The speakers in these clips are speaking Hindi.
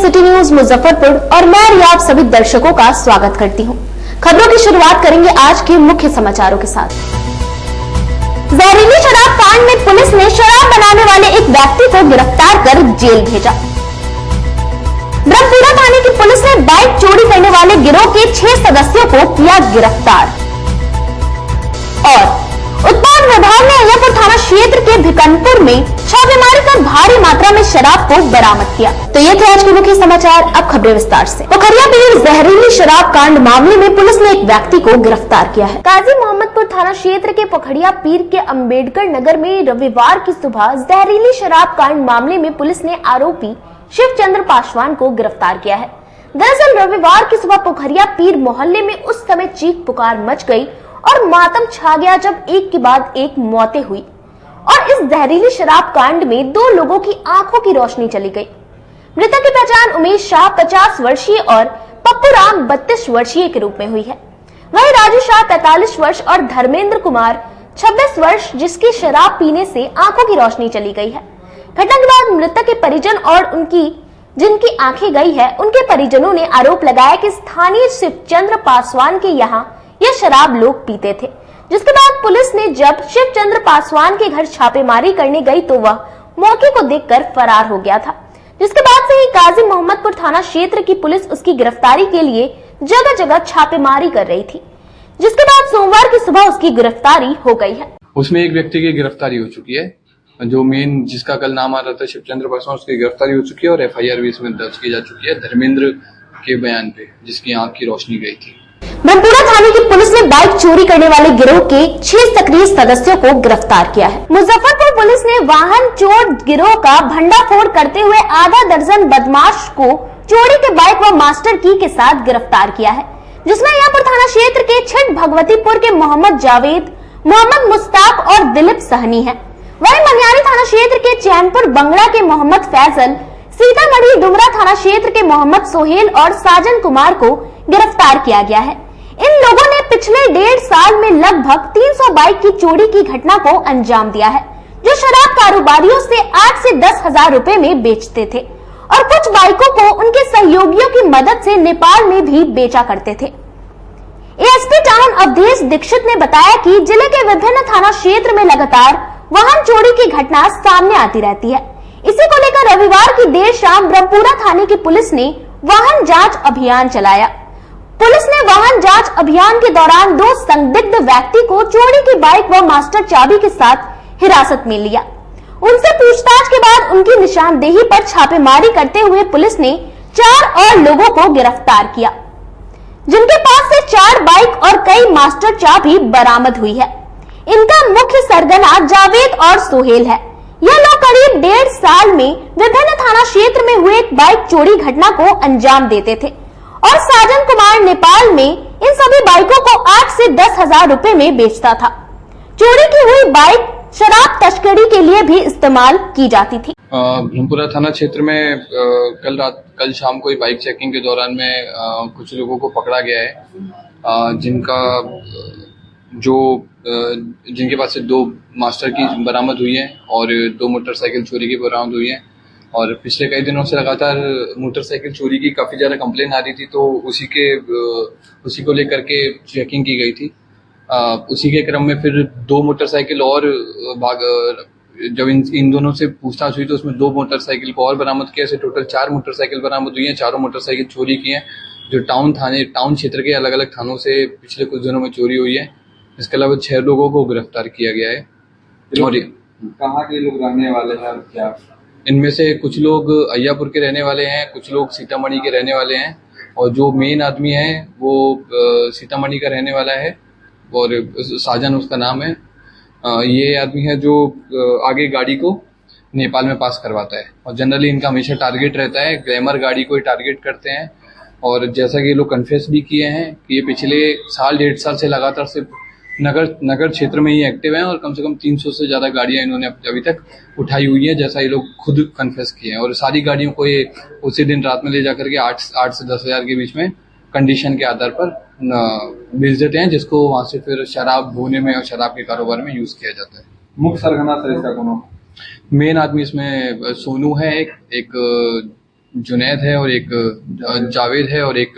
सिटी न्यूज मुजफ्फरपुर और मैं आप सभी दर्शकों का स्वागत करती हूं। खबरों की शुरुआत करेंगे आज के मुख्य समाचारों के साथ। जहरीली शराब कांड में पुलिस ने शराब बनाने वाले एक व्यक्ति को गिरफ्तार कर जेल भेजा। ब्रह्मपुरा थाने की पुलिस ने बाइक चोरी करने वाले गिरोह के 6 सदस्यों को किया गिरफ्तार। और उत्पाद विभाग ने अय्यरपुर थाना क्षेत्र के भिकनपुर में छापेमारी कर भारी मात्रा में शराब को बरामद किया। तो ये थे आज के मुख्य समाचार। अब खबरें विस्तार से। पोखरिया पीर जहरीली शराब कांड मामले में पुलिस ने एक व्यक्ति को गिरफ्तार किया है। काजी मोहम्मदपुर थाना क्षेत्र के पोखरिया पीर के अम्बेडकर नगर में रविवार की सुबह जहरीली शराब कांड मामले में पुलिस ने आरोपी शिवचंद्र पासवान को गिरफ्तार किया है। दरअसल रविवार की सुबह पोखरिया पीर मोहल्ले में उस समय चीख पुकार मच गई और मातम छा गया जब एक के बाद एक मौतें हुई और इस जहरीली शराब कांड में 2 लोगों की आंखों की रोशनी चली गई। मृतक की पहचान उमेश शाह 50 वर्षीय और पप्पू राम 32 वर्षीय के रूप में हुई है। वहीं राजू शाह 45 वर्ष और धर्मेंद्र कुमार 26 वर्ष जिसकी शराब पीने से आंखों की रोशनी चली गई है। घटना के बाद मृतक के परिजन और जिनकी आंखें गई है उनके परिजनों ने आरोप लगाया कि स्थानीय शिवचंद्र पासवान के यहाँ यह शराब लोग पीते थे। जिसके बाद पुलिस ने जब शिवचंद्र पासवान के घर छापेमारी करने गई तो वह मौके को देखकर फरार हो गया था। जिसके बाद से ही काजी मोहम्मदपुर थाना क्षेत्र की पुलिस उसकी गिरफ्तारी के लिए जगह जगह छापेमारी कर रही थी। जिसके बाद सोमवार की सुबह उसकी गिरफ्तारी हो गई है। उसमें एक व्यक्ति की गिरफ्तारी हो चुकी है, जो मेन जिसका कल नाम आ रहा था शिवचंद्र पासवान, उसकी गिरफ्तारी हो चुकी है और FIR भी इसमें दर्ज की जा चुकी है धर्मेंद्र के बयान पे, जिसकी आंख की रोशनी गई थी। ब्रह्मपुरा थाने की पुलिस ने बाइक चोरी करने वाले गिरोह के 6 सक्रिय सदस्यों को गिरफ्तार किया है। मुजफ्फरपुर पुलिस ने वाहन चोर गिरोह का भंडाफोड़ करते हुए आधा दर्जन बदमाश को चोरी के बाइक व मास्टर की के साथ गिरफ्तार किया है, जिसमें अय्यरपुर थाना क्षेत्र के छिट भगवतीपुर के मोहम्मद जावेद, मोहम्मद मुस्ताक और दिलीप सहनी है। वहीं मनियारी थाना क्षेत्र के चैनपुर बंगड़ा के मोहम्मद फैजल, सीतामढ़ी डुमरा थाना क्षेत्र के मोहम्मद सोहेल और साजन कुमार को गिरफ्तार किया गया है। इन लोगों ने पिछले 1.5 साल में लगभग 300 बाइक की चोरी की घटना को अंजाम दिया है, जो शराब कारोबारियों से 8 से 10 हजार रुपए में बेचते थे और कुछ बाइकों को उनके सहयोगियों की मदद से नेपाल में भी बेचा करते थे। ASP टाउन अवधेश दीक्षित ने बताया कि जिले के विभिन्न थाना क्षेत्र में लगातार वाहन चोरी की घटना सामने आती रहती है। इसी को लेकर रविवार की देर शाम ब्रह्मपुरा थाने की पुलिस ने वाहन जांच अभियान चलाया। पुलिस ने वाहन जांच अभियान के दौरान 2 संदिग्ध व्यक्ति को चोरी की बाइक व मास्टर चाबी के साथ हिरासत में लिया। उनसे पूछताछ के बाद उनकी निशानदेही पर छापेमारी करते हुए पुलिस ने 4 और लोगों को गिरफ्तार किया, जिनके पास से 4 बाइक और कई मास्टर चाबी बरामद हुई है। इनका मुख्य सरगना जावेद और सोहेल है। यह लोग करीब 1.5 साल में विभिन्न थाना क्षेत्र में हुए एक बाइक चोरी घटना को अंजाम देते थे और साजन कुमार नेपाल में इन सभी बाइकों को 8 से 10 हजार रुपए में बेचता था। चोरी की हुई बाइक शराब तस्करी के लिए भी इस्तेमाल की जाती थी। ब्रह्मपुरा थाना क्षेत्र में कल शाम को बाइक चेकिंग के दौरान में कुछ लोगों को पकड़ा गया है, जिनके पास से 2 मास्टर की बरामद हुई है और 2 मोटरसाइकिल चोरी की बरामद हुई है। और पिछले कई दिनों से लगातार मोटरसाइकिल चोरी की काफी ज्यादा कंप्लेन आ रही थी, तो उसी को लेकर के चेकिंग की गई थी। उसी के क्रम में फिर 2 मोटरसाइकिल और जब इन दोनों से पूछताछ हुई तो उसमें 2 मोटरसाइकिल को और बरामद किया। ऐसे टोटल 4 मोटरसाइकिल बरामद हुई है। चारों मोटरसाइकिल चोरी की हैं, जो टाउन क्षेत्र के अलग अलग थानों से पिछले कुछ दिनों में चोरी हुई है। इसके अलावा 6 लोगों को गिरफ्तार किया गया है। और कहाँ के लोग रहने वाले हैं? क्या इनमें से कुछ लोग अय्यापुर के रहने वाले हैं, कुछ लोग सीतामढ़ी के रहने वाले हैं और जो मेन आदमी है वो सीतामढ़ी का रहने वाला है और साजन उसका नाम है। ये आदमी है जो आगे गाड़ी को नेपाल में पास करवाता है और जनरली इनका हमेशा टारगेट रहता है, ग्लैमर गाड़ी को ही टारगेट करते हैं। और जैसा कि ये लोग कन्फेस भी किए हैं कि ये पिछले 1.5 साल से लगातार सिर्फ नगर क्षेत्र में ही एक्टिव हैं और कम से कम 300 से ज्यादा गाड़ियां इन्होंने अभी तक उठाई हुई है, जैसा ये लोग खुद कन्फेस किए हैं। और सारी गाड़ियों को ये उसी दिन रात में ले जाकर के 8 से 10 हजार के बीच में कंडीशन के आधार पर बेच देते हैं, जिसको वहां से फिर शराब ढोने में और शराब के कारोबार में यूज किया जाता है। मुख्य सरगना सर इसका कौन? मेन आदमी इसमें सोनू है, एक जुनैद है और एक जावेद है और एक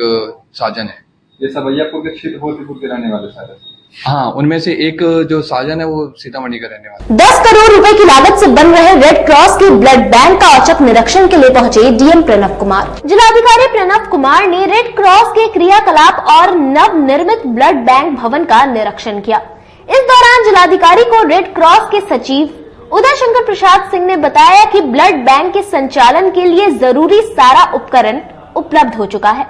साजन है। ये सब अय्यापुर के क्षेत्र होतीपुर के रहने वाले सारे। हाँ, उनमें से एक जो साजन है वो सीतामढ़ी का रहने वाला है। 10 करोड़ रुपए की लागत से बन रहे रेड क्रॉस के ब्लड बैंक का औचक निरीक्षण के लिए पहुंचे डीएम प्रणव कुमार। जिलाधिकारी प्रणव कुमार ने रेड क्रॉस के क्रियाकलाप और नव निर्मित ब्लड बैंक भवन का निरीक्षण किया। इस दौरान जिलाधिकारी को रेड क्रॉस के सचिव उदय शंकर प्रसाद सिंह ने बताया कि ब्लड बैंक के संचालन के लिए जरूरी सारा उपकरण उपलब्ध हो चुका है।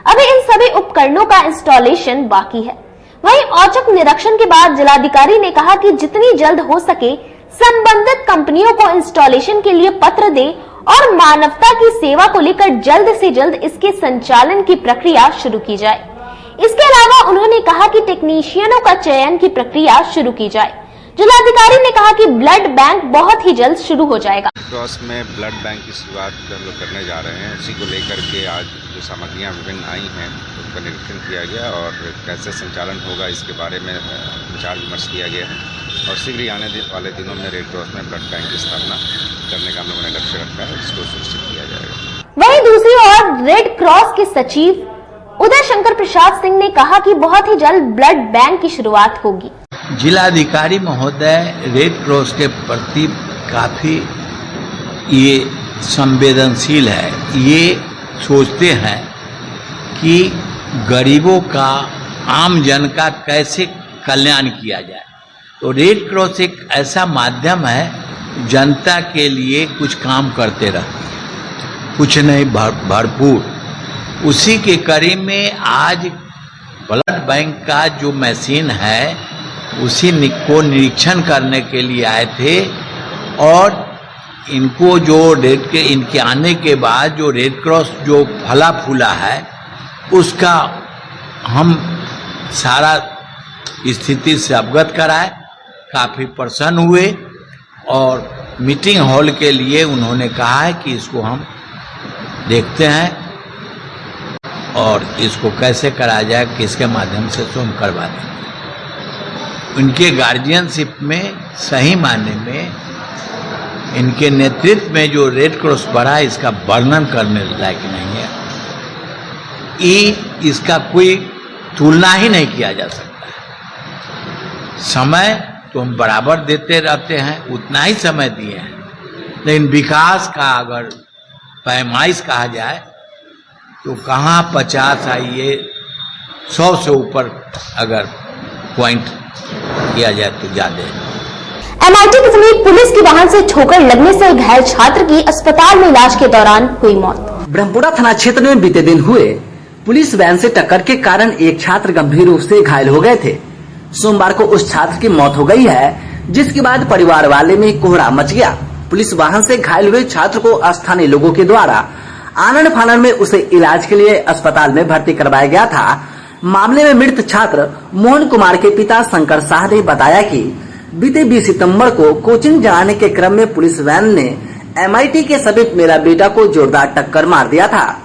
अभी इन सभी उपकरणों का इंस्टॉलेशन बाकी है। वहीं औचक निरीक्षण के बाद जिलाधिकारी ने कहा कि जितनी जल्द हो सके संबंधित कंपनियों को इंस्टॉलेशन के लिए पत्र दे और मानवता की सेवा को लेकर जल्द से जल्द इसके संचालन की प्रक्रिया शुरू की जाए। इसके अलावा उन्होंने कहा कि टेक्नीशियनों का चयन की प्रक्रिया शुरू की जाए। जिलाधिकारी ने कहा कि ब्लड बैंक बहुत ही जल्द शुरू हो जाएगा। क्रॉस में ब्लड बैंक की शुरुआत हम लोग करने जा रहे हैं। उसी को लेकर के आज जो सामग्रियां विभिन्न आई हैं उसका निरीक्षण किया गया और कैसे संचालन होगा इसके बारे में विचार विमर्श किया गया है और शीघ्र ही आने वाले दिनों में रेड क्रॉस में ब्लड बैंक की स्थापना करने का हम लोगों ने लक्ष्य रखा है, इसको सुनिश्चित किया जाएगा। वहीं दूसरी ओर रेड क्रॉस के सचिव उदय शंकर प्रसाद सिंह ने कहा कि बहुत ही जल्द ब्लड बैंक की शुरुआत होगी। जिलाधिकारी महोदय रेड क्रॉस के प्रति काफी ये संवेदनशील है। ये सोचते हैं कि गरीबों का, आम जन का कैसे कल्याण किया जाए। तो रेड क्रॉस एक ऐसा माध्यम है जनता के लिए कुछ काम करते रहते हैं, कुछ नहीं भरपूर। उसी के करीब में आज ब्लड बैंक का जो मशीन है उसी को निरीक्षण करने के लिए आए थे और इनको जो इनके आने के बाद जो रेड क्रॉस जो फला फूला है उसका हम सारा स्थिति से अवगत कराए। काफी प्रसन्न हुए और मीटिंग हॉल के लिए उन्होंने कहा है कि इसको हम देखते हैं और इसको कैसे कराया जाए, किसके माध्यम से तो हम करवा देंगे। उनके गार्जियनशिप में सही मायने में इनके नेतृत्व में जो रेड क्रॉस बढ़ा इसका वर्णन करने लायक नहीं है। इसका कोई तुलना ही नहीं किया जा सकता है। समय तो हम बराबर देते रहते हैं, उतना ही समय दिए हैं, लेकिन विकास का अगर पैमाइश कहा जाए तो कहाँ 50 आइए 100 से ऊपर अगर पॉइंट किया जाए तो ज्यादा। एमआईटी के समीप पुलिस की वाहन से ठोकर लगने से घायल छात्र की अस्पताल में इलाज के दौरान हुई मौत। ब्रह्मपुरा थाना क्षेत्र में बीते दिन हुए पुलिस वैन से टक्कर के कारण एक छात्र गंभीर रूप से घायल हो गए थे। सोमवार को उस छात्र की मौत हो गई है, जिसके बाद परिवार वाले में कोहरा मच गया। पुलिस वाहन से घायल हुए छात्र को स्थानीय लोगों के द्वारा आनन फानन में उसे इलाज के लिए अस्पताल में भर्ती करवाया गया था। मामले में मृत छात्र मोहन कुमार के पिता शंकर शाह ने बताया कि बीते 20 सितंबर को कोचिंग जाने के क्रम में पुलिस वैन ने एमआईटी के समीप मेरा बेटा को जोरदार टक्कर मार दिया था,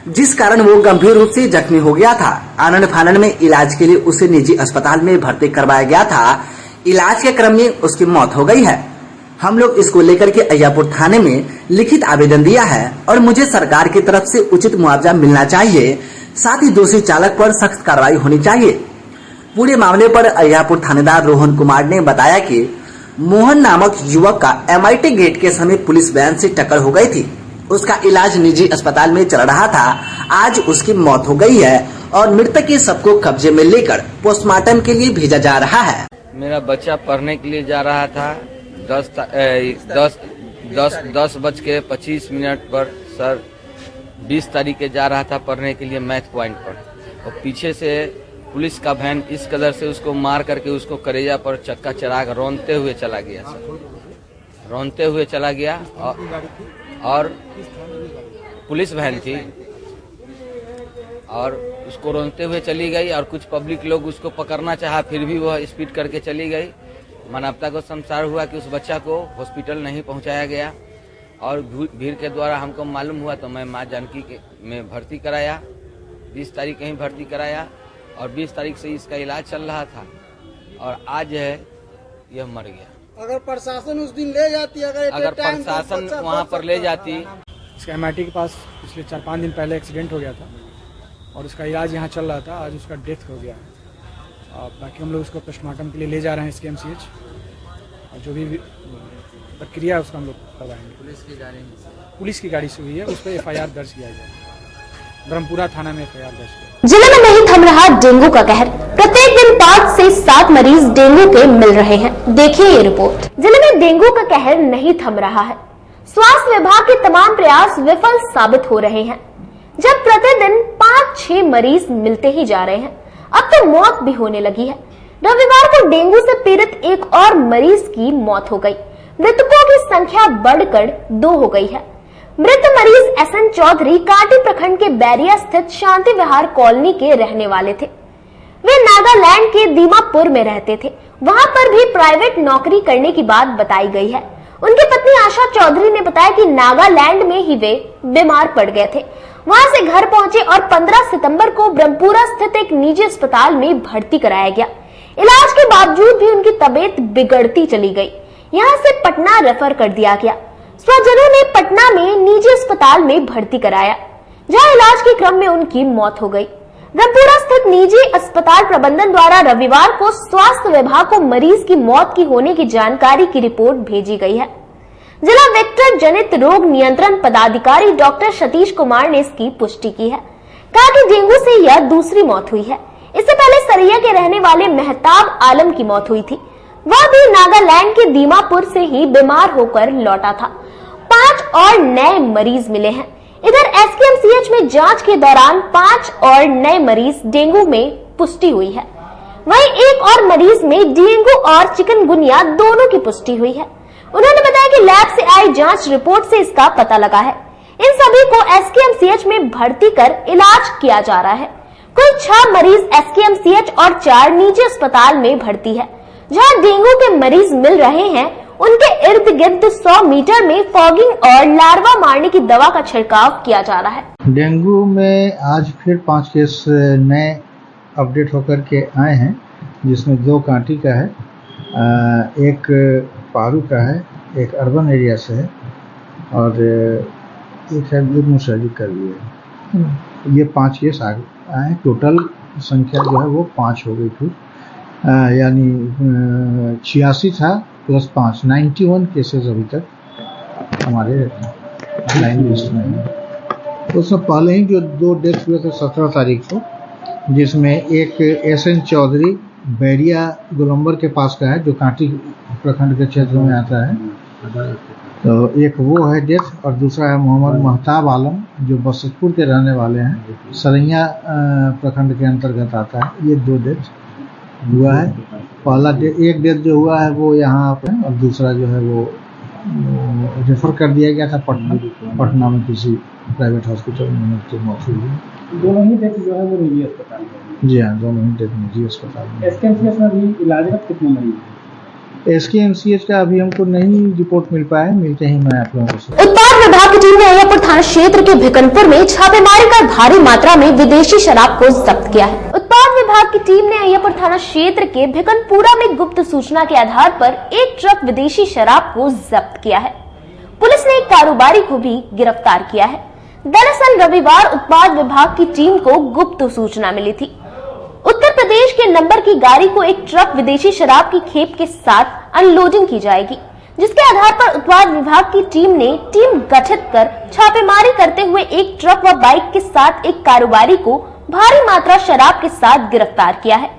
जिस कारण वो गंभीर रूप से जख्मी हो गया था। आनन फानन में इलाज के लिए उसे निजी अस्पताल में भर्ती करवाया गया था। इलाज के क्रम में उसकी मौत हो गई है। हम लोग इसको लेकर के अय्यापुर थाने में लिखित आवेदन दिया है और मुझे सरकार की तरफ से उचित मुआवजा मिलना चाहिए, साथ ही दोषी चालक पर सख्त कार्रवाई होनी चाहिए। पूरे मामले पर अय्यापुर थानेदार रोहन कुमार ने बताया कि मोहन नामक युवक का एमआईटी गेट के समीप पुलिस वैन से टक्कर हो गई थी। उसका इलाज निजी अस्पताल में चल रहा था। आज उसकी मौत हो गई है और मृतक के शव को कब्जे में लेकर पोस्टमार्टम के लिए भेजा जा रहा है। मेरा बच्चा पढ़ने के लिए जा रहा था 10:25 पर सर 20 तारीख के जा रहा था पढ़ने के लिए मैथ पॉइंट पर, और पीछे से पुलिस का वैन इस कदर से उसको मार करके उसको करेजा पर चक्का चढ़ा कर रौंदते हुए चला गया सर, रौंदते हुए चला गया। और पुलिस वैन थी और उसको रौंदते हुए चली गई और कुछ पब्लिक लोग उसको पकड़ना चाहा, फिर भी वह स्पीड करके चली गई। मानवता को संसार हुआ कि उस बच्चा को हॉस्पिटल नहीं पहुंचाया गया और भीड़ के द्वारा हमको मालूम हुआ तो मैं माँ जानकी में भर्ती कराया, 20 तारीख कहीं भर्ती कराया और 20 तारीख से इसका इलाज चल रहा था और आज है यह मर गया। अगर प्रशासन उस दिन ले जाती, अगर प्रशासन वहाँ पर ले जाती, इसका MIT के पास पिछले 4-5 दिन पहले एक्सीडेंट हो गया था और उसका इलाज यहाँ चल रहा था। आज उसका डेथ हो गया है। बाकी हम लोग उसको पोस्टमार्टम के लिए ले जा रहे हैं SKMCH और जो भी प्रक्रिया है उसका हम लोग करवाएंगे। पुलिस की गाड़ी से हुई है, उस पर FIR दर्ज किया गया है। ब्रह्मपुरा थाना में FIR दर्ज किया। जिले में नहीं थम रहा डेंगू का कहर। प्रत्येक दिन 5 से 7 मरीज डेंगू के मिल रहे हैं। देखिए ये रिपोर्ट। जिले में डेंगू का कहर नहीं थम रहा है। स्वास्थ्य विभाग के तमाम प्रयास विफल साबित हो रहे हैं। जब प्रतिदिन 5-6 मरीज मिलते ही जा रहे हैं, अब तो मौत भी होने लगी है। रविवार को डेंगू से पीड़ित एक और मरीज की मौत हो गई। मृतकों की संख्या बढ़कर 2 हो गई है। मृत मरीज SN चौधरी कांटी प्रखंड के बैरिया स्थित शांति विहार कॉलोनी के रहने वाले थे। वे नागालैंड के दीमापुर में रहते थे। वहां पर भी प्राइवेट नौकरी करने की बात बताई गई है। उनकी पत्नी आशा चौधरी ने बताया कि नागालैंड में ही वे बीमार पड़ गए थे। वहां से घर पहुंचे और 15 सितंबर को ब्रह्मपुरा स्थित एक निजी अस्पताल में भर्ती कराया गया। इलाज के बावजूद भी उनकी तबीयत बिगड़ती चली गई। यहाँ से पटना रेफर कर दिया गया। स्वजनों ने पटना में निजी अस्पताल में भर्ती कराया, जहां इलाज के क्रम में उनकी मौत हो गई। ब्रह्मपुरा स्थित निजी अस्पताल प्रबंधन द्वारा रविवार को स्वास्थ्य विभाग को मरीज की मौत की होने की जानकारी की रिपोर्ट भेजी गई है। जिला वेक्टर जनित रोग नियंत्रण पदाधिकारी डॉक्टर सतीश कुमार ने इसकी पुष्टि की है। कहा कि डेंगू से यह दूसरी मौत हुई है। इससे पहले सरिया के रहने वाले मेहताब आलम की मौत हुई थी। वह भी नागालैंड के दीमापुर से ही बीमार होकर लौटा था। 5 और नए मरीज मिले हैं। इधर SKMCH में जांच के दौरान 5 और नए मरीज डेंगू में पुष्टि हुई है। वहीं एक और मरीज में डेंगू और चिकनगुनिया दोनों की पुष्टि हुई है। उन्होंने बताया कि लैब से आई जांच रिपोर्ट से इसका पता लगा है। इन सभी को SKMCH में भर्ती कर इलाज किया जा रहा है। कुल 6 मरीज SKMCH और 4 निजी अस्पताल में भर्ती है। जहां डेंगू के मरीज मिल रहे हैं, उनके इर्द गिर्द 100 मीटर में फॉगिंग और लार्वा मारने की दवा का छिड़काव किया जा रहा है। डेंगू में आज फिर 5 केस नए अपडेट होकर के आए हैं, जिसमें 2 कांटी का है, एक पारू का है, एक अर्बन एरिया से है और एक है मुसहरी का भी है। ये 5 केस आए। टोटल संख्या जो है वो 5 हो गई फिर, यानी 86 था प्लस 5, 91 केसेस अभी तक हमारे लाइन लिस्ट में है। उससे पहले ही जो 2 डेथ हुए थे 17 तारीख को, जिसमें एक SN चौधरी बैरिया गोलंबर के पास का है, जो कांटी प्रखंड के क्षेत्र में आता है, तो एक वो है डेथ, और दूसरा है मोहम्मद महताब आलम, जो बसतपुर के रहने वाले हैं, सरैया प्रखंड के अंतर्गत आता है। ये 2 डेथ हुआ है। पहला एक डेथ जो हुआ है वो यहाँ पे, और दूसरा जो है वो रेफर कर दिया गया था पटना में किसी प्राइवेट हॉस्पिटल में उसकी मौत हुई है। दोनों ही डेथ जो है वो निजी अस्पताल में। जी हाँ, दोनों ही डेथ निजी अस्पताल में। SKMCH में भी इलाजरत कितने मरीज हैं? SKMCH का अभी हमको नहीं रिपोर्ट मिल पाया, मिलते ही मैं आप लोगों को। उत्पाद विभाग की टीम ने अय्यापुर थाना क्षेत्र के भिकनपुर में छापेमारी कर भारी मात्रा में विदेशी शराब को जब्त किया है। उत्पाद विभाग की टीम ने अय्यापुर थाना क्षेत्र के भिकनपुरा में गुप्त सूचना के आधार पर एक ट्रक विदेशी शराब को जब्त किया है। पुलिस ने एक कारोबारी को भी गिरफ्तार किया है। दरअसल रविवार उत्पाद विभाग की टीम को गुप्त सूचना मिली थी। उत्तर प्रदेश के नंबर की गाड़ी को एक ट्रक विदेशी शराब की खेप के साथ अनलोडिंग की जाएगी, जिसके आधार पर उत्पाद विभाग की टीम ने टीम गठित कर छापेमारी करते हुए एक ट्रक व बाइक के साथ एक कारोबारी को भारी मात्रा शराब के साथ गिरफ्तार किया है।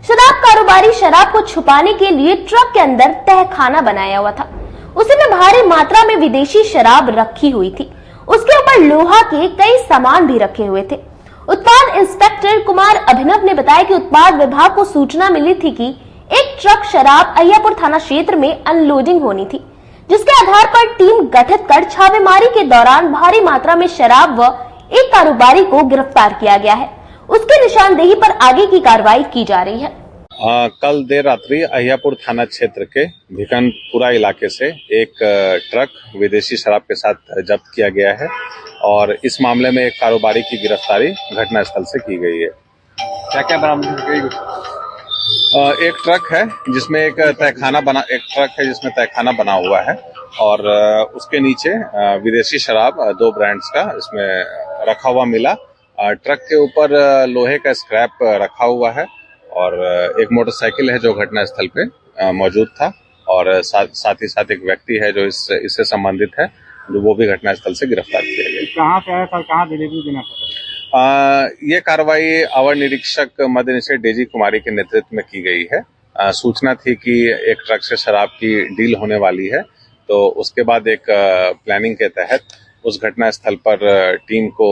शराब कारोबारी शराब को छुपाने के लिए ट्रक के अंदर तहखाना बनाया हुआ था। उसी में भारी मात्रा में विदेशी शराब रखी हुई थी। उसके ऊपर लोहा के कई सामान भी रखे हुए थे। उत्पाद इंस्पेक्टर कुमार अभिनव ने बताया कि उत्पाद विभाग को सूचना मिली थी कि एक ट्रक शराब अय्यापुर थाना क्षेत्र में अनलोडिंग होनी थी, जिसके आधार पर टीम गठित कर छापेमारी के दौरान भारी मात्रा में शराब व एक कारोबारी को गिरफ्तार किया गया है। उसकी निशानदेही पर आगे की कार्रवाई की जा रही है। कल देर रात्रि अय्यापुर थाना क्षेत्र के भिकनपुरा इलाके से एक ट्रक विदेशी शराब के साथ जब्त किया गया है और इस मामले में एक कारोबारी की गिरफ्तारी घटनास्थल से की गई है। क्या क्या बरामद की गई? एक ट्रक है जिसमें तहखाना बना हुआ है और उसके नीचे विदेशी शराब 2 ब्रांड्स का इसमें रखा हुआ मिला। ट्रक के ऊपर लोहे का स्क्रैप रखा हुआ है और एक मोटरसाइकिल है जो घटनास्थल पे मौजूद था और साथ ही साथ एक व्यक्ति है जो इससे संबंधित है, जो वो भी घटनास्थल से गिरफ्तार किया गया। कहाँ से आया था, कहाँ डिलीवरी देना था? ये कार्रवाई अवर निरीक्षक मध्य निषेध डेजी कुमारी के नेतृत्व में की गई है। सूचना थी कि एक ट्रक से शराब की डील होने वाली है, तो उसके बाद एक प्लानिंग के तहत उस घटनास्थल पर टीम को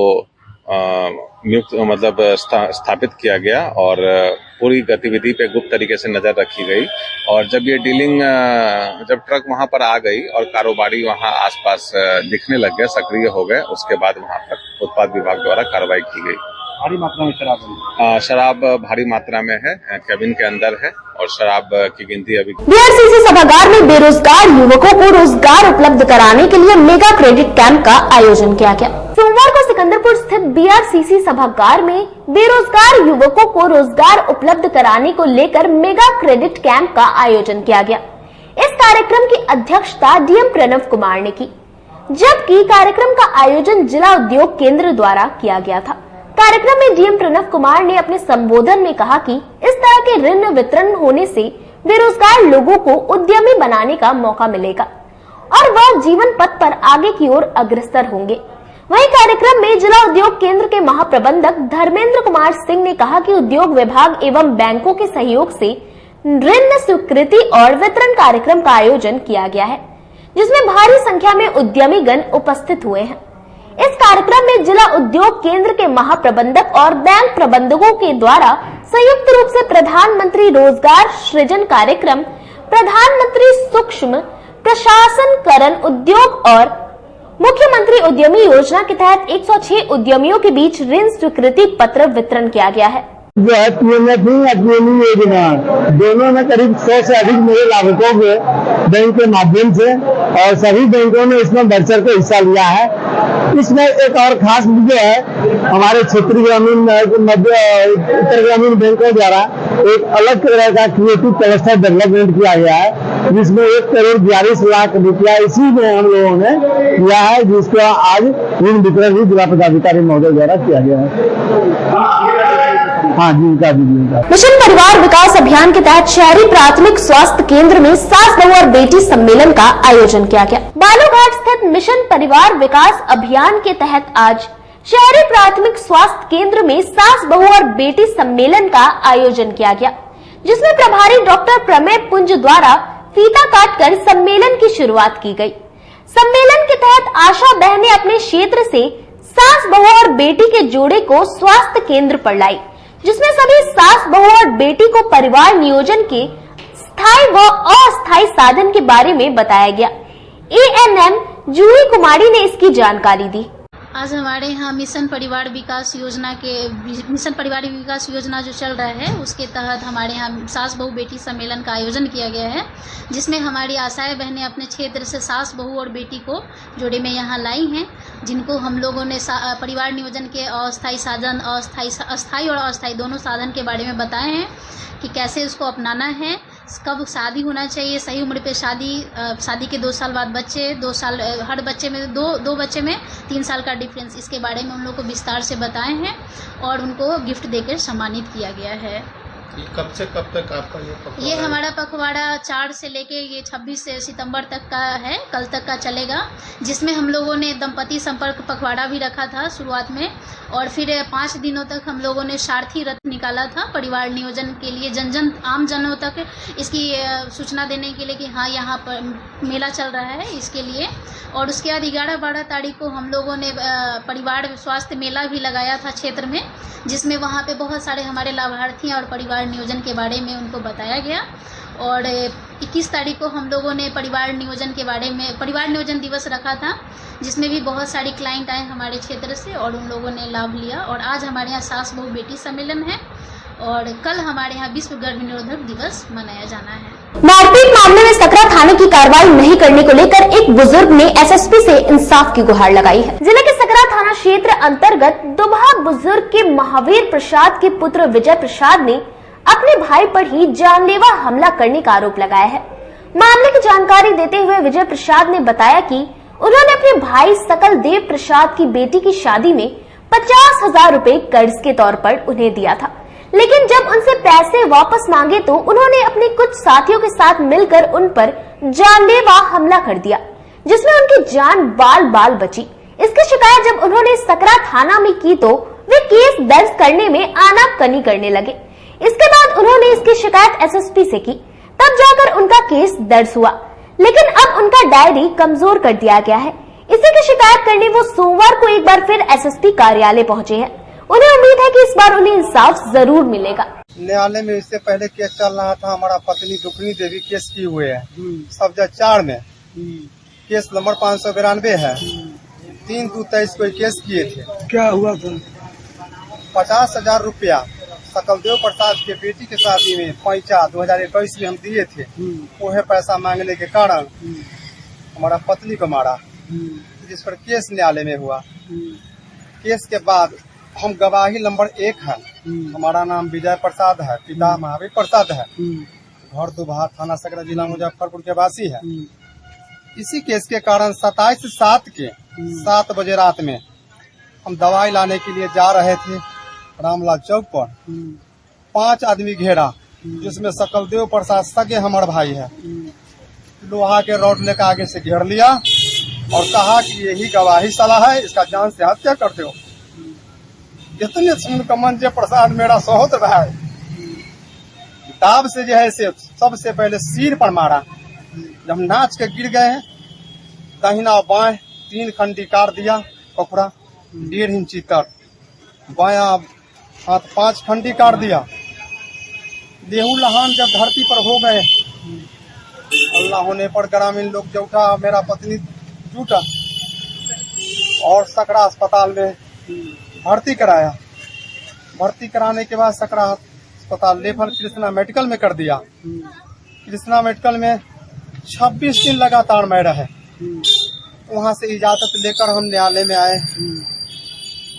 नियुक्त स्थापित किया गया और पूरी गतिविधि पे गुप्त तरीके से नजर रखी गई। और जब ये डीलिंग जब ट्रक वहां पर आ गई और कारोबारी वहां आसपास दिखने लग गए, सक्रिय हो गए, उसके बाद वहां पर उत्पाद विभाग द्वारा कार्रवाई की गई। भारी मात्रा में शराब शराब भारी मात्रा में है, कैबिन के अंदर है और शराब की गिनती अभी। बीआरसीसी सभागार में बेरोजगार युवकों को रोजगार उपलब्ध कराने के लिए मेगा क्रेडिट कैंप का आयोजन किया गया। सोमवार को सिकंदरपुर स्थित बीआरसीसी सभागार में बेरोजगार युवकों को रोजगार उपलब्ध कराने को लेकर मेगा क्रेडिट कैंप का आयोजन किया गया। इस कार्यक्रम की अध्यक्षता डीएम प्रणव कुमार ने की, जबकि कार्यक्रम का आयोजन जिला उद्योग केंद्र द्वारा किया गया था। कार्यक्रम में डीएम प्रणव कुमार ने अपने संबोधन में कहा कि इस तरह के ऋण वितरण होने से बेरोजगार लोगों को उद्यमी बनाने का मौका मिलेगा और वह जीवन पथ पर आगे की ओर अग्रसर होंगे। वहीं कार्यक्रम में जिला उद्योग केंद्र के महाप्रबंधक धर्मेंद्र कुमार सिंह ने कहा कि उद्योग विभाग एवं बैंकों के सहयोग से ऋण स्वीकृति और वितरण कार्यक्रम का आयोजन किया गया है, जिसमें भारी संख्या में उद्यमीगण उपस्थित हुए हैं। इस कार्यक्रम में जिला उद्योग केंद्र के महाप्रबंधक और बैंक प्रबंधकों के द्वारा संयुक्त रूप से प्रधानमंत्री रोजगार सृजन कार्यक्रम, प्रधानमंत्री सूक्ष्म प्रशासनकरण उद्योग और मुख्यमंत्री उद्यमी योजना के तहत 106 उद्यमियों के बीच ऋण स्वीकृति पत्र वितरण किया गया है। जो है पीएमएफई योजना दोनों में करीब 100 से अधिक मेरे लाभुकों के बैंक के माध्यम से और सभी बैंकों ने इसमें बढ़ चढ़ के हिस्सा लिया है। इसमें एक और खास मुद्दे है, हमारे क्षेत्रीय ग्रामीण मध्य उत्तर ग्रामीण बैंकों द्वारा एक अलग तरह का क्रिएटिव क्लस्टर डेवलपमेंट किया गया है, जिसमें 1,42,00,000 रुपया इसी में हम लोगों ने किया है, जिसका आज ऋण वितरण भी जिला पदाधिकारी महोदय द्वारा किया गया है। हाँ जी, मिशन परिवार विकास अभियान के तहत शहरी प्राथमिक स्वास्थ्य केंद्र में सास बहू और बेटी सम्मेलन का आयोजन किया गया। बालूघाट स्थित मिशन परिवार विकास अभियान के तहत आज शहरी प्राथमिक स्वास्थ्य केंद्र में सास बहू और बेटी सम्मेलन का आयोजन किया गया, जिसमें प्रभारी डॉक्टर प्रमेय पुंज द्वारा फीता काटकर सम्मेलन की शुरुआत की गई। सम्मेलन के तहत आशा बहनें अपने क्षेत्र से सास बहू और बेटी के जोड़े को स्वास्थ्य केंद्र पर लाई, जिसमें सभी सास बहू और बेटी को परिवार नियोजन के स्थायी व अस्थायी साधन के बारे में बताया गया। एएनएम जूही कुमारी ने इसकी जानकारी दी। आज हमारे यहाँ मिशन परिवार विकास योजना जो चल रहा है, उसके तहत हमारे यहाँ सास बहू बेटी सम्मेलन का आयोजन किया गया है, जिसमें हमारी आशाएं बहनें अपने क्षेत्र से सास बहू और बेटी को जोड़े में यहाँ लाई हैं, जिनको हम लोगों ने परिवार नियोजन के अस्थायी साधन, अस्थायी और अस्थायी दोनों साधन के बारे में बताए हैं कि कैसे उसको अपनाना है, कब शादी होना चाहिए, सही उम्र पे शादी के 2 साल बाद बच्चे, 2 साल हर बच्चे में दो बच्चे में 3 साल का डिफरेंस, इसके बारे में उन लोगों को विस्तार से बताए हैं और उनको गिफ्ट देकर सम्मानित किया गया है। कब से कब तक आपका ये हमारा पखवाड़ा 4 से लेके ये 26 सितंबर तक का है, कल तक का चलेगा, जिसमें हम लोगों ने दंपति संपर्क पखवाड़ा भी रखा था शुरुआत में, और फिर 5 दिनों तक हम लोगों ने सारथी रथ निकाला था परिवार नियोजन के लिए, आम जनों तक इसकी सूचना देने के लिए कि हाँ यहाँ पर मेला चल रहा है, इसके लिए। और उसके बाद 11-12 तारीख को हम लोगों ने परिवार स्वास्थ्य मेला भी लगाया था क्षेत्र में, जिसमें वहाँ पे बहुत सारे हमारे लाभार्थी और परिवार नियोजन के बारे में उनको बताया गया। और 21 तारीख को हम लोगों ने परिवार नियोजन के बारे में परिवार नियोजन दिवस रखा था, जिसमें भी बहुत सारी क्लाइंट आए हमारे क्षेत्र से और उन लोगों ने लाभ लिया। और आज हमारे यहाँ सास बहू बेटी सम्मेलन है और कल हमारे यहाँ विश्व गर्भ निरोधक दिवस मनाया जाना है। मारपीट मामले में सकरा थाने की कार्रवाई नहीं करने को लेकर एक बुजुर्ग ने एसएसपी से इंसाफ की गुहार लगाई है। जिले के सकरा थाना क्षेत्र अंतर्गत दुबहा बुजुर्ग के महावीर प्रसाद के पुत्र विजय प्रसाद ने अपने भाई पर ही जानलेवा हमला करने का आरोप लगाया है। मामले की जानकारी देते हुए विजय प्रसाद ने बताया कि उन्होंने अपने भाई सकल देव प्रसाद की बेटी की शादी में 50,000 रुपए कर्ज के तौर पर उन्हें दिया था, लेकिन जब उनसे पैसे वापस मांगे तो उन्होंने अपने कुछ साथियों के साथ मिलकर उन पर जानलेवा हमला कर दिया, जिसमें उनकी जान बाल बाल बची। इसकी शिकायत जब उन्होंने सकरा थाना में की तो वे केस दर्ज करने में आनाकानी करने लगे। इसके बाद उन्होंने इसकी शिकायत एसएसपी से की, तब जाकर उनका केस दर्ज हुआ, लेकिन अब उनका डायरी कमजोर कर दिया गया है। इसी की शिकायत करने वो सोमवार को एक बार फिर एसएसपी कार्यालय पहुंचे हैं। उन्हें उम्मीद है कि इस बार उन्हें इंसाफ जरूर मिलेगा। न्यायालय में इससे पहले केस चल रहा था, हमारा पत्नी दुखनी देवी केस की हुए है सब जज 4 में, केस नंबर 592 है। 3/2/23 को केस किए थे। क्या हुआ था? 50,000 रुपया सकलदेव प्रसाद के बेटी के शादी में पैसा 2021 में हम दिए थे। वह पैसा मांगने के कारण हमारा पत्नी को मारा, जिस पर केस न्यायालय में हुआ। केस के बाद हम गवाही नंबर 1 है, हमारा नाम विजय प्रसाद है, पिता महावीर प्रसाद है, घर दुबहा, थाना सकरा, जिला मुजफ्फरपुर के वासी है। इसी केस के कारण 27/7 के 7 बजे रात में हम दवाई लाने के लिए जा रहे थे रामलाल चौक पर। 5 आदमी घेरा, जिसमें सकलदेव प्रसाद सगे हमारे भाई है, लोहा के रॉड लेकर आगे से घेर लिया और कहा कि यही गवाही सलाह है, इसका जान से हत्या कर दो। इतने सुन कमन जे प्रसाद मेरा सहोदर है, दाब से जो है से सबसे पहले सिर पर मारा। जब नाच के गिर गए, दाहिना बाएं 3 खंडी काट दिया, कपड़ा 1.5 इंची तक, बाया हाथ 5 खंडी काट दिया। लेहू लहान जब धरती पर हो गए, अल्लाह होने पर ग्रामीण लोग जो उठा, मेरा पत्नी जुटा और सकरा अस्पताल में भर्ती कराया। भर्ती कराने के बाद सकरा अस्पताल रेफर कृष्णा मेडिकल में कर दिया। कृष्णा मेडिकल में 26 दिन लगातार मैं रहे। वहां से इजाजत लेकर हम न्यायालय में आए।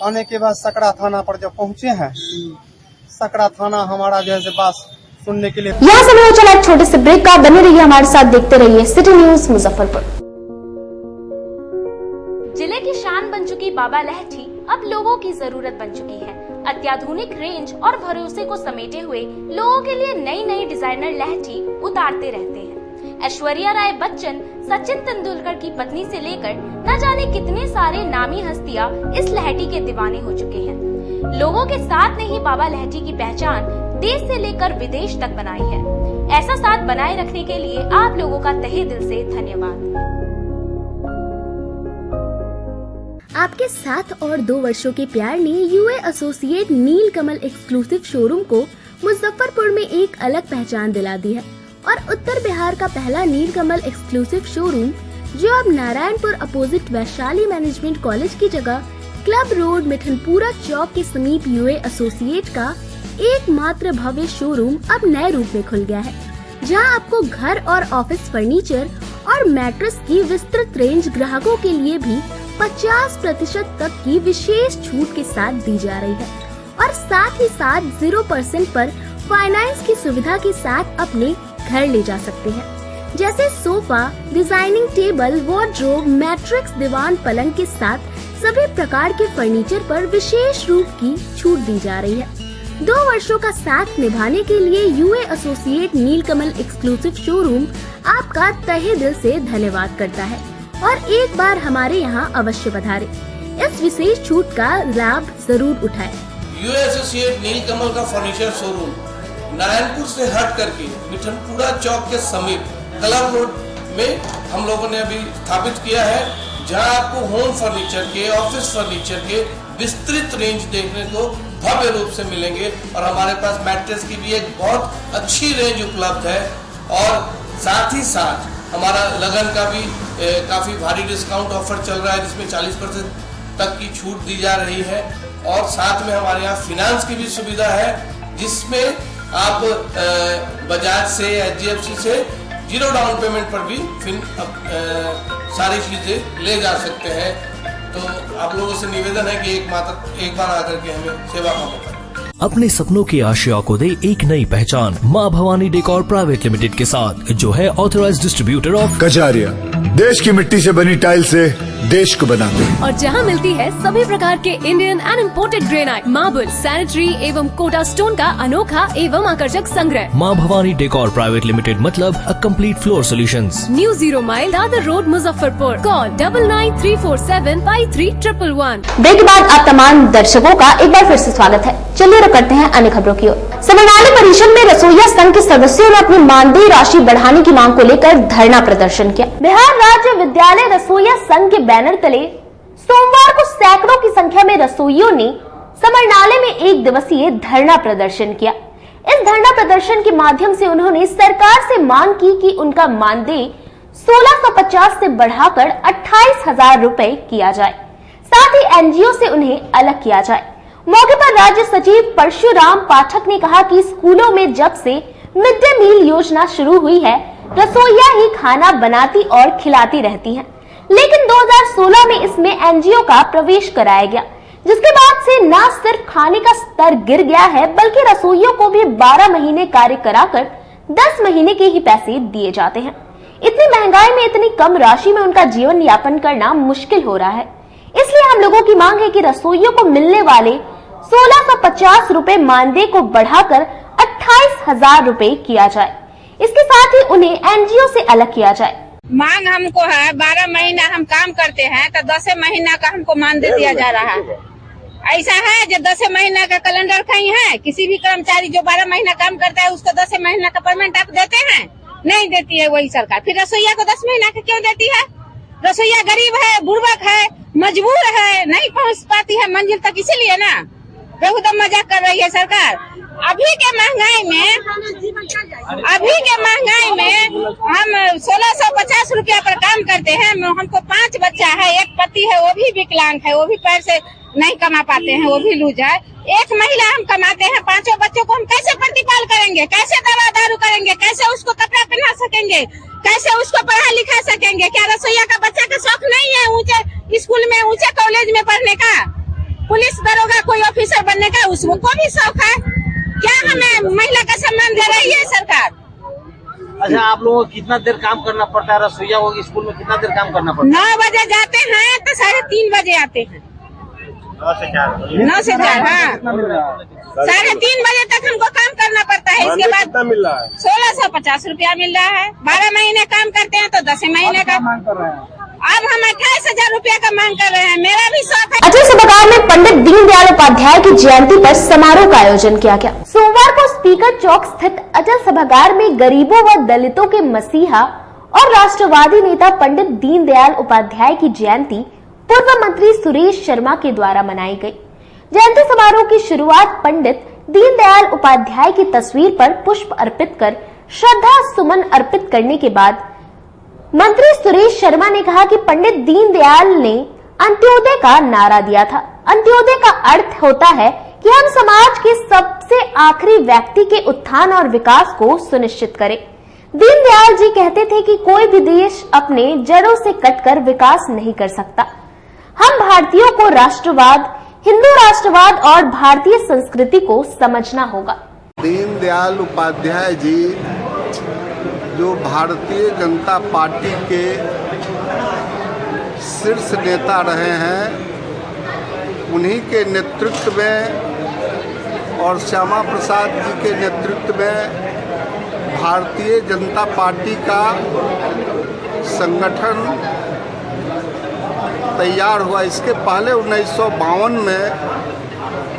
आने के बाद सकरा थाना पर जब पहुंचे हैं, सकरा थाना हमारा जैसे बात सुनने के लिए। यहाँ समय चला एक छोटे से ब्रेक का। बने रहिए हमारे साथ, देखते रहिए सिटी न्यूज मुजफ्फरपुर। जिले की शान बन चुकी बाबा लहठी अब लोगों की जरूरत बन चुकी है। अत्याधुनिक रेंज और भरोसे को समेटे हुए लोगों के लिए नई नई डिजाइनर लहठी उतारते रहते हैं। ऐश्वर्या राय बच्चन सचिन तेंदुलकर की पत्नी से लेकर न जाने कितने सारे नामी हस्तियां इस लहठी के दीवाने हो चुके हैं। लोगों के साथ ने ही बाबा लहठी की पहचान देश से लेकर विदेश तक बनाई है। ऐसा साथ बनाए रखने के लिए आप लोगों का तहे दिल से धन्यवाद। आपके 7 और 2 वर्षों के प्यार ने यूए एसोसिएट नीलकमल एक्सक्लूसिव शोरूम को मुजफ्फरपुर में एक अलग पहचान दिला दी है और उत्तर बिहार का पहला नीलकमल एक्सक्लूसिव शोरूम, जो अब Narayanpur opposite Vaishali management college की जगह क्लब रोड मिठनपुरा चौक के समीप यूए एसोसिएट का एकमात्र भव्य शोरूम अब नए रूप में खुल गया है, जहां आपको घर और ऑफिस फर्नीचर और मैट्रेस की विस्तृत रेंज ग्राहकों के लिए भी 50% तक की विशेष छूट के साथ दी जा रही है और साथ ही साथ 0% पर फाइनेंस की सुविधा के साथ अपने घर ले जा सकते हैं। जैसे sofa, designing table, wardrobe, matrix, दीवान, पलंग के साथ सभी प्रकार के फर्नीचर पर विशेष रूप की छूट दी जा रही है। 2 वर्षों का साथ निभाने के लिए यूए एसोसिएट नीलकमल एक्सक्लूसिव शोरूम आपका तहे दिल से धन्यवाद करता है और एक बार हमारे यहाँ अवश्य पधारें। इस विशेष छूट का लाभ जरूर उठाएं। यूए एसोसिएट नीलकमल का फर्नीचर शोरूम नारायणपुर से हट करके मिठनपुरा चौक के समीप क्लब रोड में हम लोगों ने अभी स्थापित किया है, जहां आपको होम फर्नीचर के, ऑफिस फर्नीचर के विस्तृत रेंज देखने को भव्य रूप से मिलेंगे और हमारे पास मैट्रेस की भी एक बहुत अच्छी रेंज उपलब्ध है और साथ ही साथ हमारा लगन का भी काफी भारी डिस्काउंट ऑफर चल रहा है, जिसमें 40% तक की छूट दी जा रही है और साथ में हमारे यहाँ फिनांस की भी सुविधा है, जिसमें आप बजाज से, एचडीएफसी से 0 डाउन पेमेंट पर भी सारी चीजें ले जा सकते हैं। तो आप लोगों से निवेदन है कि एक बार आकर के हमें सेवा का मौका दें। अपने सपनों की आशिया को दे एक नई पहचान माँ भवानी डेकोर प्राइवेट लिमिटेड के साथ, जो है ऑथराइज्ड डिस्ट्रीब्यूटर ऑफ कजारिया। देश की मिट्टी से बनी टाइल से देश को बनाते हैं। और जहां मिलती है सभी प्रकार के Indian and imported granite, marble, sanitary एवं कोटा स्टोन का अनोखा एवं आकर्षक संग्रह। माँ भवानी डेकोर प्राइवेट लिमिटेड मतलब a complete floor solutions. New 0 mile Dadar road Muzaffarpur. Call 9934753111। Break के बाद आप तमाम दर्शकों का एक बार फिर से स्वागत है। चलिए रुक करते हैं अन्य खबरों की ओर। समरनाली परिषद में रसोईया संघ के सदस्यों ने अपनी मानदेय राशि बढ़ाने की मांग को लेकर धरना प्रदर्शन किया। बिहार राज्य विद्यालय रसोईया संघ के बैनर तले सोमवार को सैकड़ों की संख्या में रसोइयों ने समरनाले में एक दिवसीय धरना प्रदर्शन किया। इस धरना प्रदर्शन के माध्यम से उन्होंने सरकार से मांग की कि उनका मानदेय 1650 से बढ़ाकर 28,000 रुपए किया जाए, साथ ही एनजीओ से उन्हें अलग किया जाए। मौके पर राज्य सचिव परशुराम पाठक ने कहा कि स्कूलों में जब से मिड डे मील योजना शुरू हुई है, रसोइया ही खाना बनाती और खिलाती रहती हैं, लेकिन 2016 में इसमें एनजीओ का प्रवेश कराया गया, जिसके बाद से न सिर्फ खाने का स्तर गिर गया है, बल्कि रसोइयों को भी 12 महीने कार्य कराकर 10 महीने के ही पैसे दिए जाते हैं। इतनी महंगाई में इतनी कम राशि में उनका जीवन यापन करना मुश्किल हो रहा है। इसलिए हम लोगों की मांग है कि रसोइयों को मिलने वाले 1650 रुपए मानदेय को बढ़ाकर 28,000 रुपए किया जाए। इसके साथ ही उन्हें एनजीओ से अलग किया जाए। मांग हमको है 12 महीना हम काम करते हैं तो 10 महीना का हमको मानदेय दिया जा रहा है। ऐसा है जो 10 महीना का कैलेंडर कहीं है, किसी भी कर्मचारी जो 12 महीना काम करता है उसको 10 महीना का पेमेंट आप देते हैं? नहीं देती है वही सरकार। फिर रसोईया को 10 महीना का क्यों देती है? रसोईया गरीब है, बुर्बक है, मजबूर है, नहीं पहुंच पाती है मंजिल तक, इसीलिए ना बेहुदा मजाक कर रही है सरकार। अभी के महंगाई में हम 1650 रुपया पर काम करते हैं। हमको 5 बच्चा है, एक पति है वो भी विकलांग है, वो भी पैर से नहीं कमा पाते हैं, वो भी लूज है। एक महिला हम कमाते हैं, 5 बच्चों को हम कैसे प्रतिपाल करेंगे, कैसे दवा दारू करेंगे, कैसे उसको कपड़ा पहना सकेंगे, कैसे उसको पढ़ा लिखा सकेंगे? क्या रसोईया का बच्चा का शौक नहीं है ऊंचे स्कूल में, ऊंचे कॉलेज में पढ़ने का, पुलिस दरोगा कोई ऑफिसर बनने का उसको भी शौक है? क्या हमें महिला का सम्मान दे रही है सरकार? अच्छा, आप लोगों को कितना देर काम करना पड़ता है? रसोईया को स्कूल में कितना देर काम करना पड़ता है? 9 बजे जाते हैं तो 3:30 बजे आते हैं। 9 से 4 हाँ, 3:30 बजे तक हमको काम करना पड़ता है। इसके बाद कितना मिल रहा है? 1650 रुपया मिल रहा है। 12 महीने काम करते हैं तो 10 महीने का मांग कर रहे हैं। अब हम 28,000 रुपया का मांग कर रहे हैं। मेरा भी शौक है। अटल सभागार में पंडित दीनदयाल उपाध्याय की जयंती पर समारोह का आयोजन किया गया। सोमवार को स्पीकर चौक स्थित अटल सभागार में गरीबों व दलितों के मसीहा और राष्ट्रवादी नेता पंडित दीनदयाल उपाध्याय की जयंती पूर्व मंत्री सुरेश शर्मा के द्वारा मनाई गई। जयंती समारोह की शुरुआत पंडित दीनदयाल उपाध्याय की तस्वीर पर पुष्प अर्पित कर श्रद्धा सुमन अर्पित करने के बाद मंत्री सुरेश शर्मा ने कहा कि पंडित दीनदयाल ने अंत्योदय का नारा दिया था। अंत्योदय का अर्थ होता है कि हम समाज के सबसे आखिरी व्यक्ति के उत्थान और विकास को सुनिश्चित करें। दीनदयाल जी कहते थे कि कोई भी देश अपने जड़ों से कटकर विकास नहीं कर सकता। हम भारतीयों को राष्ट्रवाद, हिंदू राष्ट्रवाद और भारतीय संस्कृति को समझना होगा। दीनदयाल उपाध्याय जी जो भारतीय जनता पार्टी के शीर्ष नेता रहे हैं, उन्हीं के नेतृत्व में और श्यामा प्रसाद जी के नेतृत्व में भारतीय जनता पार्टी का संगठन तैयार हुआ। इसके पहले 1952 में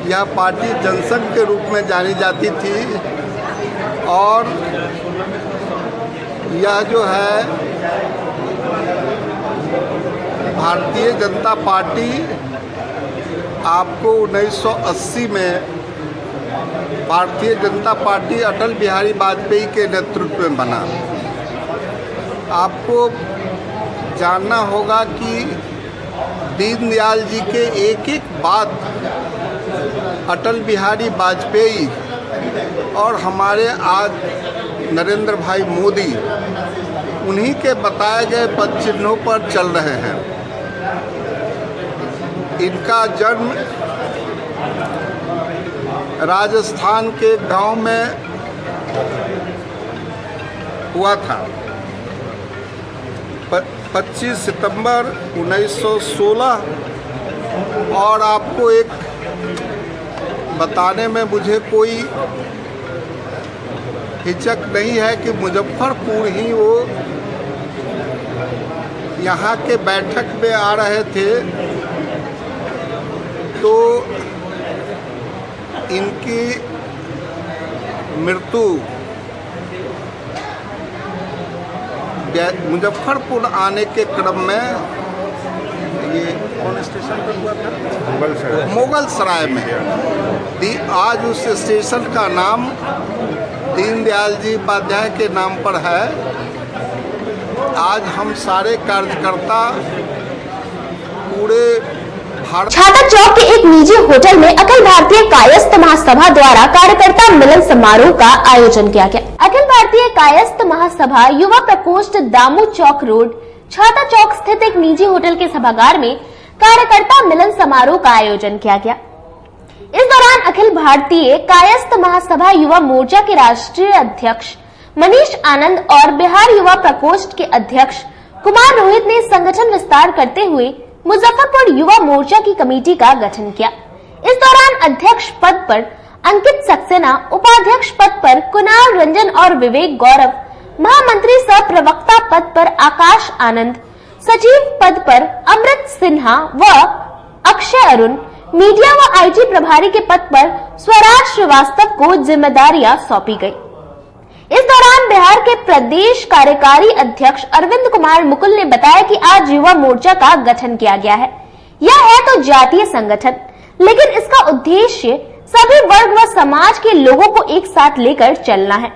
यह पार्टी जनसंघ के रूप में जानी जाती थी और यह जो है भारतीय जनता पार्टी आपको 1980 में भारतीय जनता पार्टी अटल बिहारी वाजपेयी के नेतृत्व में बना। आपको जानना होगा कि दीनदयाल जी के एक एक बात अटल बिहारी वाजपेयी और हमारे आज नरेंद्र भाई मोदी उन्हीं के बताए गए पद चिन्हों पर चल रहे हैं। इनका जन्म राजस्थान के गांव में हुआ था। 25 सितंबर 1916। और आपको एक बताने में मुझे कोई हिचक नहीं है कि मुजफ्फरपुर ही वो यहाँ के बैठक में आ रहे थे, तो इनकी मृत्यु मुजफ्फरपुर आने के क्रम में, ये कौन स्टेशन पर हुआ था? मुगल सराय में। आज उस स्टेशन का नाम दीनदयाल जी उपाध्याय के नाम पर है। आज हम सारे कार्यकर्ता पूरे छाता चौक के एक निजी होटल में अखिल भारतीय कायस्थ महासभा द्वारा कार्यकर्ता मिलन समारोह का आयोजन किया गया। अखिल भारतीय कायस्थ महासभा युवा प्रकोष्ठ दामू चौक रोड छाता चौक स्थित एक निजी होटल के सभागार में कार्यकर्ता मिलन समारोह का आयोजन किया गया। इस दौरान अखिल भारतीय कायस्थ महासभा युवा मोर्चा के राष्ट्रीय अध्यक्ष मनीष आनंद और बिहार युवा प्रकोष्ठ के अध्यक्ष कुमार रोहित ने संगठन विस्तार करते हुए मुजफ्फरपुर युवा मोर्चा की कमेटी का गठन किया। इस दौरान अध्यक्ष पद पर अंकित सक्सेना, उपाध्यक्ष पद पर कुणाल रंजन और विवेक गौरव, महामंत्री सह प्रवक्ता पद पर आकाश आनंद, सचिव पद पर अमृत सिन्हा व अक्षय अरुण, मीडिया व आईटी प्रभारी के पद पर स्वराज श्रीवास्तव को जिम्मेदारियां सौंपी गई। इस दौरान बिहार के प्रदेश कार्यकारी अध्यक्ष अरविंद कुमार मुकुल ने बताया कि आज युवा मोर्चा का गठन किया गया है। यह है तो जातीय संगठन, लेकिन इसका उद्देश्य सभी वर्ग व समाज के लोगों को एक साथ लेकर चलना है।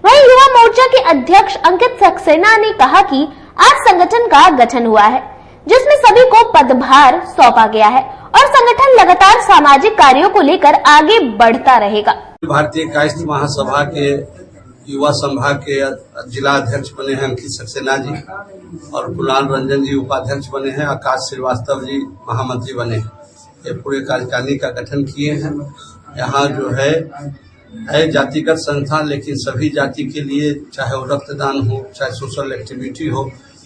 वहीं युवा मोर्चा के अध्यक्ष अंकित सक्सेना ने कहा कि आज संगठन का गठन हुआ है, जिसमें सभी को पदभार सौंपा गया है और संगठन लगातार सामाजिक कार्यों को लेकर आगे बढ़ता रहेगा। भारतीय कायस्थ महासभा के युवा संभाग के जिला अध्यक्ष बने हैं अंकित सक्सेना जी और कुणाल रंजन जी उपाध्यक्ष बने हैं, आकाश श्रीवास्तव जी महामंत्री बने हैं। ये पूरे कार्यकारिणी का गठन किए हैं। यहाँ जो है जातिगत संस्था, लेकिन सभी जाति के लिए, चाहे वो रक्तदान हो, चाहे सोशल एक्टिविटी हो,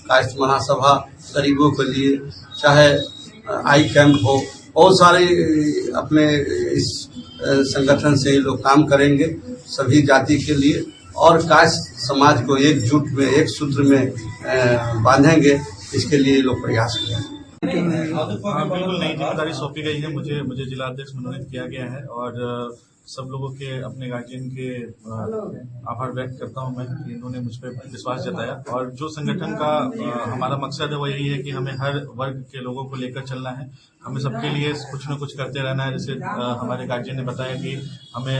कायस्थ महासभा गरीबों के लिए, चाहे आई कैंप हो, बहुत सारे अपने इस संगठन से लोग काम करेंगे सभी जाति के लिए और कायस्थ समाज को एकजुट में, एक सूत्र में बांधेंगे। इसके लिए लोग प्रयास करेंगे। हाँ, बिल्कुल नई जिम्मेदारी सौंपी गई है। मुझे जिला अध्यक्ष मनोनीत किया गया है और सब लोगों के, अपने गार्जियन के आभार व्यक्त करता हूं मैं कि इन्होंने मुझ पर विश्वास जताया। और जो संगठन का हमारा मकसद है वो यही है कि हमें हर वर्ग के लोगों को लेकर चलना है, हमें सबके लिए कुछ न कुछ करते रहना है। जैसे हमारे गार्जियन ने बताया कि हमें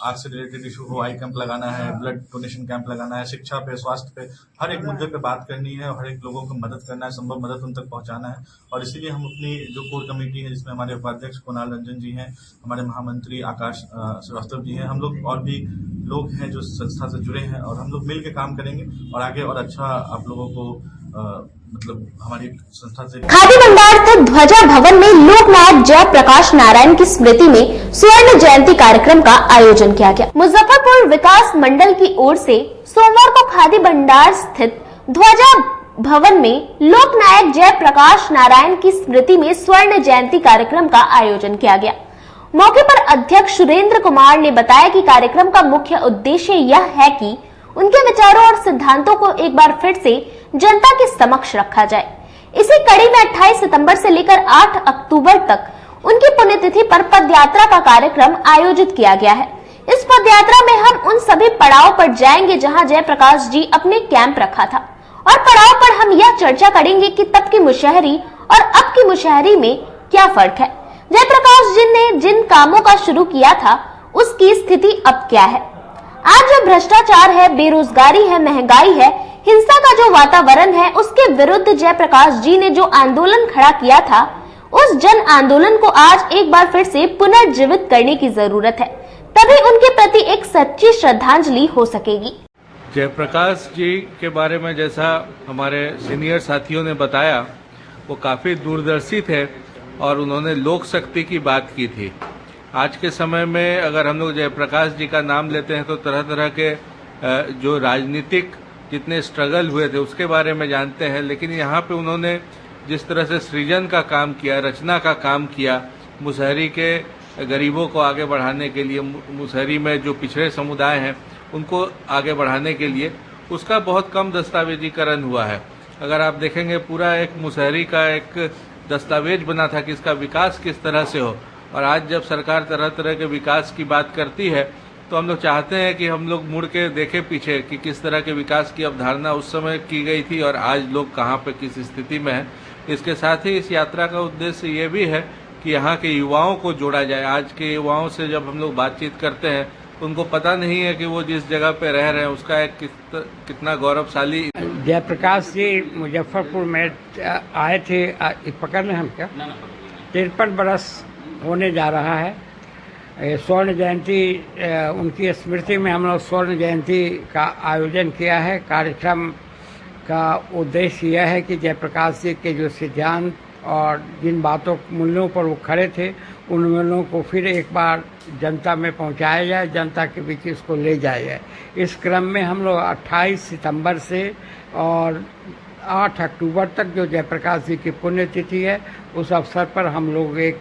आग से रिलेटेड इशू हो, आई कैंप लगाना है, ब्लड डोनेशन कैंप लगाना है, शिक्षा पे, स्वास्थ्य पे, हर एक मुद्दे पे बात करनी है और हर एक लोगों को मदद करना है, संभव मदद उन तक पहुंचाना है। और इसीलिए हम अपनी जो कोर कमेटी है, जिसमें हमारे उपाध्यक्ष कुणाल रंजन जी हैं, हमारे महामंत्री आकाश श्रीवास्तव जी हैं, हम लोग और भी लोग हैं जो संस्था से जुड़े हैं और हम लोग मिल के काम करेंगे और आगे और अच्छा आप लोगों को हमारी संस्था से। खादी भंडार स्थित ध्वजा भवन में लोकनायक जयप्रकाश नारायण की स्मृति में स्वर्ण जयंती कार्यक्रम का आयोजन किया गया। मुजफ्फरपुर विकास मंडल की ओर से सोमवार को खादी भंडार स्थित ध्वजा भवन में लोकनायक जयप्रकाश नारायण की स्मृति में स्वर्ण जयंती कार्यक्रम का आयोजन किया गया। मौके पर अध्यक्ष सुरेंद्र कुमार ने बताया कि कार्यक्रम का मुख्य उद्देश्य यह है कि उनके विचारों और सिद्धांतों को एक बार फिर से जनता के समक्ष रखा जाए। इसी कड़ी में 28 सितंबर से लेकर 8 अक्टूबर तक उनकी पुण्यतिथि पर पदयात्रा का कार्यक्रम आयोजित किया गया है। इस पदयात्रा में हम उन सभी पड़ाव पर जाएंगे जहां जयप्रकाश जी अपने कैंप रखा था और पड़ाव पर हम यह चर्चा करेंगे कि तब की मुशहरी और अब की मुशहरी में क्या फर्क है। जयप्रकाश जी ने जिन कामों का शुरू किया था उसकी स्थिति अब क्या है। आज जो भ्रष्टाचार है, बेरोजगारी है, महंगाई है, हिंसा का जो वातावरण है, उसके विरुद्ध जयप्रकाश जी ने जो आंदोलन खड़ा किया था, उस जन आंदोलन को आज एक बार फिर से पुनर्जीवित करने की जरूरत है, तभी उनके प्रति एक सच्ची श्रद्धांजलि हो सकेगी। जयप्रकाश जी के बारे में जैसा हमारे सीनियर साथियों ने बताया, वो काफी दूरदर्शी थे और उन्होंने लोक शक्ति की बात की थी। आज के समय में अगर हम लोग जयप्रकाश जी का नाम लेते हैं तो तरह तरह के जो राजनीतिक जितने स्ट्रगल हुए थे उसके बारे में जानते हैं, लेकिन यहाँ पे उन्होंने जिस तरह से सृजन का काम किया, रचना का काम किया, मुसहरी के गरीबों को आगे बढ़ाने के लिए, मुसहरी में जो पिछड़े समुदाय हैं उनको आगे बढ़ाने के लिए, उसका बहुत कम दस्तावेजीकरण हुआ है। अगर आप देखेंगे पूरा एक मुसहरी का एक दस्तावेज बना था कि इसका विकास किस तरह से हो, और आज जब सरकार तरह तरह के विकास की बात करती है तो हम लोग चाहते हैं कि हम लोग मुड़ के देखें पीछे कि किस तरह के विकास की अवधारणा उस समय की गई थी और आज लोग कहाँ पे किस स्थिति में हैं। इसके साथ ही इस यात्रा का उद्देश्य ये भी है कि यहाँ के युवाओं को जोड़ा जाए। आज के युवाओं से जब हम लोग बातचीत करते हैं उनको पता नहीं है कि वो जिस जगह पे रह रहे हैं उसका एक कितना गौरवशाली। जयप्रकाश जी मुजफ्फरपुर में आए थे, पकड़ लें हम क्या, 53 बरस होने जा रहा है। स्वर्ण जयंती, उनकी स्मृति में हम लोग स्वर्ण जयंती का आयोजन किया है। कार्यक्रम का उद्देश्य यह है कि जयप्रकाश जी के जो सिद्धांत और जिन बातों मूल्यों पर वो खड़े थे उन मूल्यों को फिर एक बार जनता में पहुंचाया जाए, जनता के बीच इसको ले जाया जाए। इस क्रम में हम लोग 28 सितंबर से और 8 अक्टूबर तक जो जयप्रकाश जी की पुण्यतिथि है उस अवसर पर हम लोग एक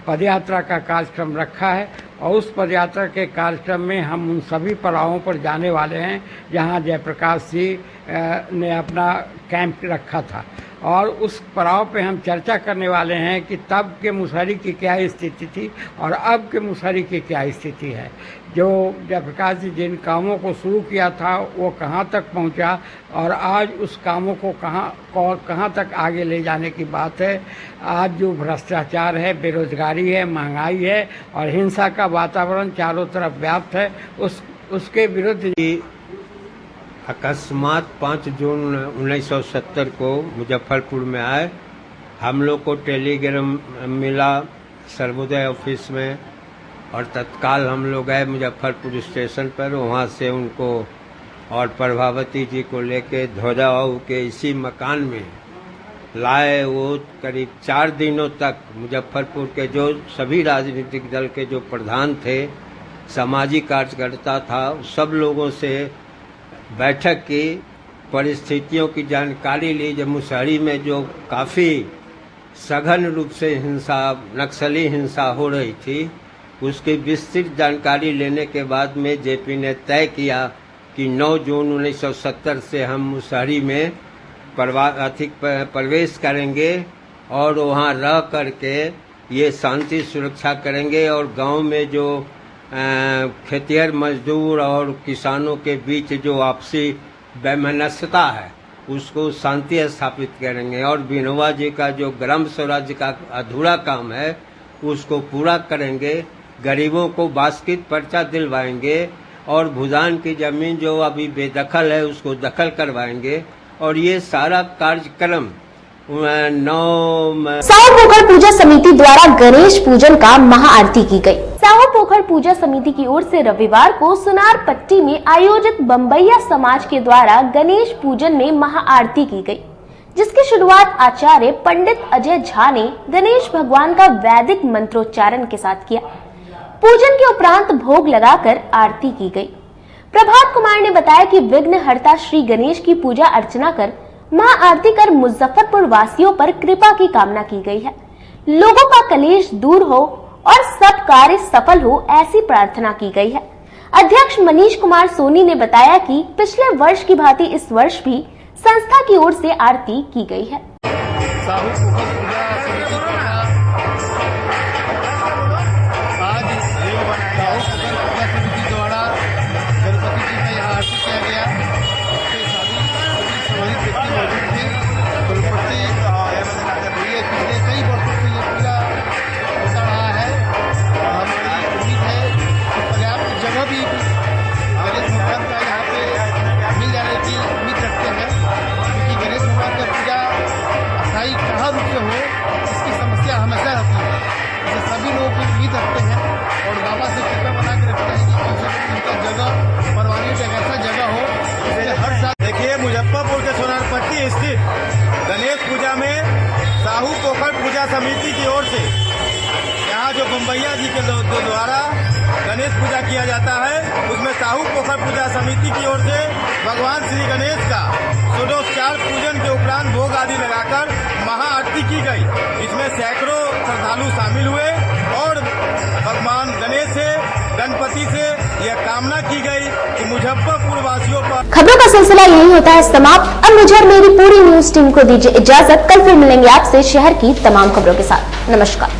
पदयात्रा का कार्यक्रम रखा है और उस पदयात्रा के कार्यक्रम में हम उन सभी पड़ावों पर जाने वाले हैं जहां जयप्रकाश जी ने अपना कैंप रखा था, और उस पड़ाव पे हम चर्चा करने वाले हैं कि तब के मुसहरी की क्या स्थिति थी और अब के मुसहरी की क्या स्थिति है। जो जयप्रकाश जी जिन कामों को शुरू किया था वो कहाँ तक पहुँचा और आज उस कामों को कहाँ तक आगे ले जाने की बात है। आज जो भ्रष्टाचार है, बेरोजगारी है, महंगाई है और हिंसा का वातावरण चारों तरफ व्याप्त है, उसके विरुद्ध अकस्मात 5 जून 1970 को मुजफ्फरपुर में आए। हम लोग को टेलीग्राम मिला सर्वोदय ऑफिस में और तत्काल हम लोग गए मुजफ्फरपुर स्टेशन पर। वहाँ से उनको और प्रभावती जी को लेके ध्वजाबाबू के इसी मकान में लाए। वो करीब 4 दिनों तक मुजफ्फरपुर के जो सभी राजनीतिक दल के जो प्रधान थे, सामाजिक कार्यकर्ता था, सब लोगों से बैठक की, परिस्थितियों की जानकारी ली। जब मुसहरी में जो काफ़ी सघन रूप से हिंसा, नक्सली हिंसा हो रही थी, उसकी विस्तृत जानकारी लेने के बाद में जेपी ने तय किया कि 9 जून 1970 से हम मुसहरी में प्रवेश करेंगे और वहाँ रह करके ये शांति सुरक्षा करेंगे और गांव में जो खेतिहर मजदूर और किसानों के बीच जो आपसी वैमनस्यता है उसको शांति स्थापित करेंगे और विनोबा जी का जो ग्राम स्वराज्य का अधूरा काम है उसको पूरा करेंगे। गरीबों को बास्केट पर्चा दिलवाएंगे और भूदान की जमीन जो अभी बेदखल है उसको दखल करवाएंगे और ये सारा कार्यक्रम साहू पोखर पूजा समिति द्वारा गणेश पूजन का महाआरती की गई। साहू पोखर पूजा समिति की ओर से रविवार को सुनार पट्टी में आयोजित बम्बैया समाज के द्वारा गणेश पूजन में महाआरती की गई, जिसकी शुरुआत आचार्य पंडित अजय झा ने गणेश भगवान का वैदिक मंत्रोच्चारण के साथ किया। पूजन के उपरांत भोग लगाकर आरती की गई। प्रभात कुमार ने बताया कि विघ्नहर्ता श्री गणेश की पूजा अर्चना कर महाआरती कर मुजफ्फरपुर वासियों पर कृपा की कामना की गई है। लोगों का कलेश दूर हो और सब कार्य सफल हो, ऐसी प्रार्थना की गई है। अध्यक्ष मनीष कुमार सोनी ने बताया कि पिछले वर्ष की भांति इस वर्ष भी संस्था की ओर से आरती की गई है। गणेश पूजा में साहू पोखर पूजा समिति की ओर से यहाँ यहाँ जो बम्बैया जी के द्वारा गणेश पूजा किया जाता है, उसमें साहू पोखर पूजा समिति की ओर से भगवान श्री गणेश का षोडशोपचार पूजन के उपरांत भोग आदि लगाकर महाआरती की गई। इसमें सैकड़ों श्रद्धालु शामिल हुए और भगवान गणेश से, गणपति से यह कामना की गई कि मुजफ्फरपुर वासियों पर। खबरों का सिलसिला यही होता है समाप्त। अब मुझे और मेरी पूरी न्यूज टीम को दीजिए इजाजत। कल फिर मिलेंगे आपसे शहर की तमाम खबरों के साथ। नमस्कार।